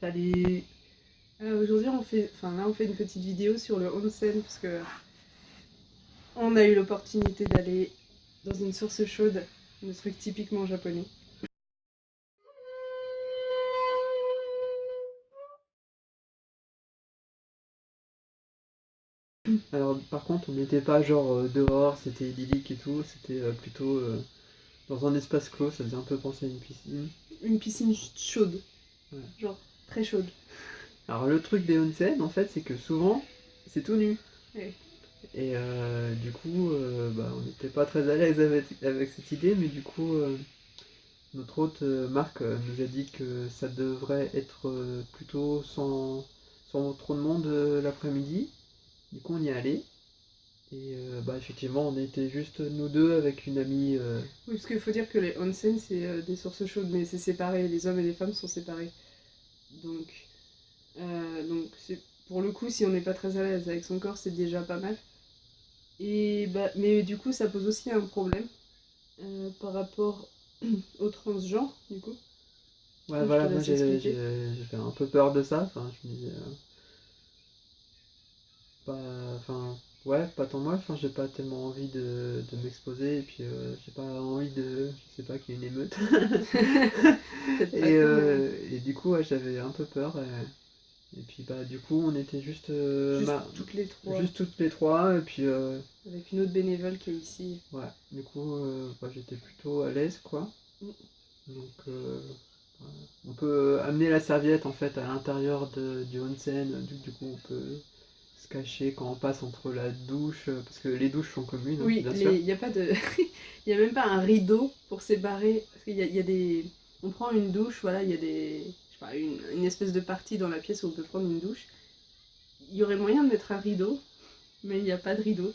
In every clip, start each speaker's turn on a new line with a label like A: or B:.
A: Salut.
B: Aujourd'hui on fait une petite vidéo sur le onsen parce que on a eu l'opportunité d'aller dans une source chaude, le truc typiquement japonais.
A: Alors par contre on n'était pas genre dehors, c'était idyllique et tout, c'était plutôt dans un espace clos, ça faisait un peu penser à une piscine.
B: Une piscine chaude,
A: Ouais.
B: genre très chaude.
A: Alors le truc des onsen en fait c'est que souvent c'est tout nu.
B: Ouais.
A: Et du coup on n'était pas très à l'aise avec cette idée, mais du coup notre hôte Marc nous a dit que ça devrait être plutôt sans trop de monde l'après-midi. Du coup on y est allé. Et effectivement, on était juste nous deux avec une amie.
B: Oui, parce qu'il faut dire que les onsen c'est des sources chaudes, mais c'est séparé, les hommes et les femmes sont séparés. Donc c'est, pour le coup, si on n'est pas très à l'aise avec son corps, c'est déjà pas mal. Mais du coup, ça pose aussi un problème par rapport aux transgenres, du coup.
A: Ouais,
B: Donc je te
A: voilà, moi
B: laisse expliquer.
A: j'ai un peu peur de ça. Enfin, je me disais, pas, enfin, ouais, pas tant moi. Enfin, j'ai pas tellement envie de m'exposer. Et puis, j'ai pas envie je sais pas, qu'il y ait une émeute.
B: Peut-être pas quand même.
A: Et du coup, ouais, j'avais un peu peur. Et puis, du coup, on était juste,
B: Juste toutes les trois.
A: juste toutes les trois. Et puis,
B: Avec une autre bénévole qui est ici.
A: ouais, du coup, j'étais plutôt à l'aise, quoi.
B: Mm.
A: Donc, ouais. On peut amener la serviette en fait à l'intérieur du onsen. Du coup, on peut se cacher quand on passe entre la douche, parce que les douches sont communes, hein,
B: Oui,
A: bien sûr.
B: il n'y a pas de. Il n'y a même pas un rideau pour séparer. Parce qu'il y a des. On prend une douche, voilà, il y a des. Je sais pas, une espèce de partie dans la pièce où on peut prendre une douche. Il y aurait moyen de mettre un rideau, mais il n'y a pas de rideau.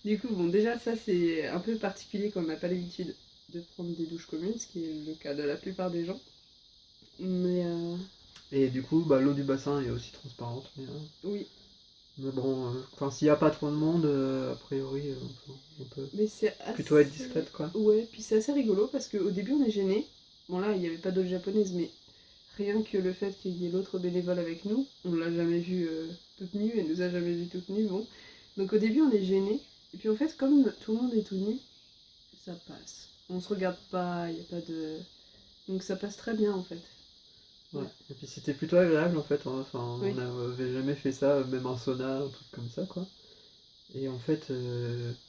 B: Du coup, bon, déjà, ça c'est un peu particulier quand on n'a pas l'habitude de prendre des douches communes, ce qui est le cas de la plupart des gens. Mais
A: Et du coup, l'eau du bassin est aussi transparente.
B: oui,
A: Mais bon, s'il n'y a pas trop de monde, a priori, on peut
B: mais c'est
A: plutôt être
B: assez.
A: discrète, quoi.
B: Ouais, puis c'est assez rigolo parce qu'au début on est gêné. Bon, là, il n'y avait pas d'autres japonaises, mais rien que le fait qu'il y ait l'autre bénévole avec nous, on l'a jamais vue toute nue, elle nous a jamais vue toute nue, bon. Donc au début on est gêné, et puis en fait, comme tout le monde est tout nu, ça passe. On se regarde pas, il n'y a pas de. Donc ça passe très bien en fait.
A: Ouais. Et puis c'était plutôt agréable en fait. Enfin,
B: Oui.
A: on n'avait jamais fait ça, même un sauna, un truc comme ça, quoi. Et en fait,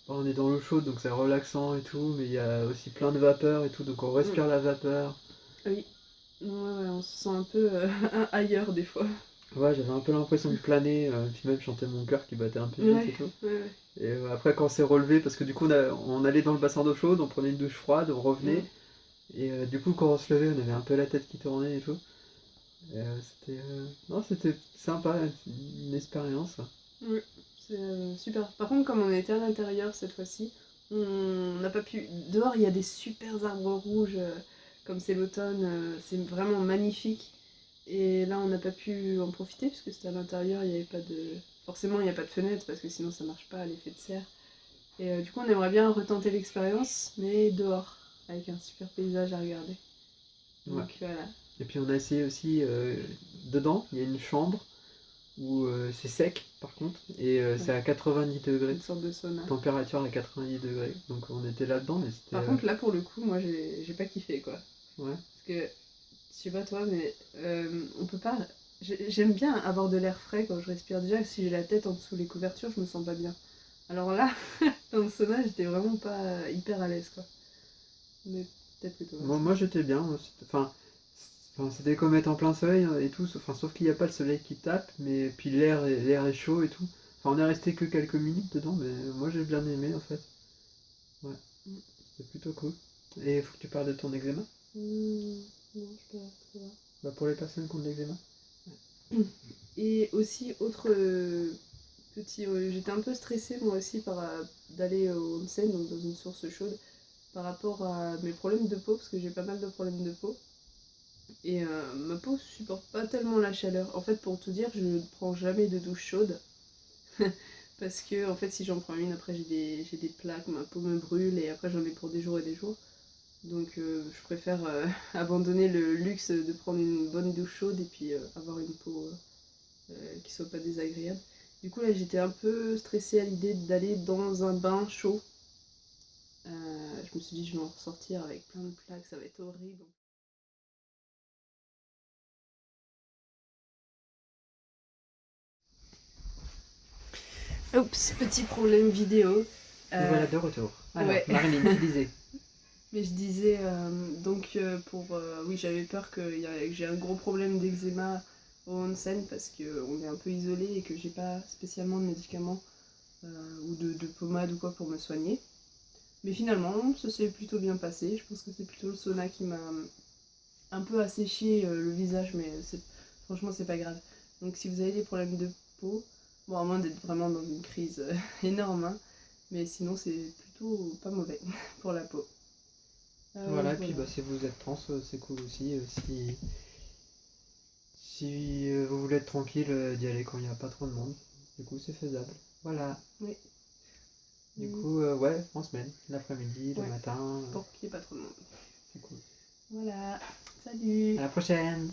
A: on est dans l'eau chaude, donc c'est relaxant et tout, mais il y a aussi plein de vapeur et tout, donc on respire la vapeur.
B: Oui. Ouais, ouais, on se sent un peu ailleurs des fois.
A: Ouais, j'avais un peu l'impression de planer, puis même chanter mon cœur qui battait un peu vite
B: Ouais,
A: et tout.
B: ouais,
A: Et après, quand on s'est relevé, parce que du coup, on allait dans le bassin d'eau chaude, on prenait une douche froide, on
B: ouais.
A: revenait, et du coup, quand on se levait, on avait un peu la tête qui tournait et tout. Et, non, c'était sympa, une expérience.
B: Ouais, c'est super. Par contre, comme on était à l'intérieur cette fois-ci, on n'a pas pu. Dehors, il y a des super arbres rouges, comme c'est l'automne, c'est vraiment magnifique. Et là, on n'a pas pu en profiter parce que c'était à l'intérieur, il n'y avait pas de. Forcément, il n'y a pas de fenêtre parce que sinon ça marche pas, l'effet de serre. Et du coup, on aimerait bien retenter l'expérience, mais dehors, avec un super paysage à regarder.
A: Ouais.
B: Donc voilà.
A: Et puis on a essayé aussi, dedans, il y a une chambre où c'est sec par contre, et c'est à 90 degrés.
B: Une sorte de sauna.
A: Température à 90 degrés. Donc on était là-dedans, mais c'était.
B: Par contre, là pour le coup, moi j'ai pas kiffé quoi.
A: Ouais.
B: Parce que, je sais pas toi, mais on peut pas. J'aime bien avoir de l'air frais quand je respire. Déjà, si j'ai la tête en dessous les couvertures, je me sens pas bien. Alors là, dans le sauna, j'étais vraiment pas hyper à l'aise quoi. Mais peut-être que toi.
A: Moi j'étais bien. C'était comme être en plein soleil et tout, sauf qu'il n'y a pas le soleil qui tape, mais puis l'air est chaud et tout. Enfin, on est resté que quelques minutes dedans, mais moi j'ai bien aimé en fait. Ouais, c'était plutôt cool. Et il faut que tu parles de ton eczéma.
B: Non, je peux pas.
A: Pour les personnes qui ont de l'eczéma.
B: Et aussi, autre petit. J'étais un peu stressée moi aussi d'aller au onsen, donc dans une source chaude, par rapport à mes problèmes de peau, parce que j'ai pas mal de problèmes de peau. Et ma peau supporte pas tellement la chaleur. En fait, pour tout dire, je ne prends jamais de douche chaude. Parce que, en fait, si j'en prends une, après j'ai des plaques, ma peau me brûle et après j'en ai pour des jours et des jours. Donc je préfère abandonner le luxe de prendre une bonne douche chaude et puis avoir une peau qui soit pas désagréable. Du coup là j'étais un peu stressée à l'idée d'aller dans un bain chaud. Je me suis dit je vais en ressortir avec plein de plaques, ça va être horrible. Oups, petit problème vidéo.
A: Nous voilà de retour. Alors,
B: ouais.
A: Marilyn, tu disais.
B: Mais je disais, oui, j'avais peur que j'ai un gros problème d'eczéma au onsen parce qu'on est un peu isolé et que j'ai pas spécialement de médicaments ou de pommade ou quoi pour me soigner. Mais finalement, ça s'est plutôt bien passé. Je pense que c'est plutôt le sauna qui m'a un peu asséché le visage, mais franchement, c'est pas grave. Donc, si vous avez des problèmes de peau, bon, à moins d'être vraiment dans une crise énorme, hein, mais sinon, c'est plutôt pas mauvais pour la peau.
A: Voilà, et puis bah, si vous êtes trans, c'est cool aussi. Si vous voulez être tranquille, d'y aller quand il n'y a pas trop de monde. Du coup, c'est faisable. Voilà.
B: Oui.
A: Du coup, ouais, en semaine, l'après-midi, le
B: Ouais.
A: matin.
B: Pour qu'il n'y ait pas trop de monde.
A: C'est cool.
B: Voilà. Salut.
A: À la prochaine!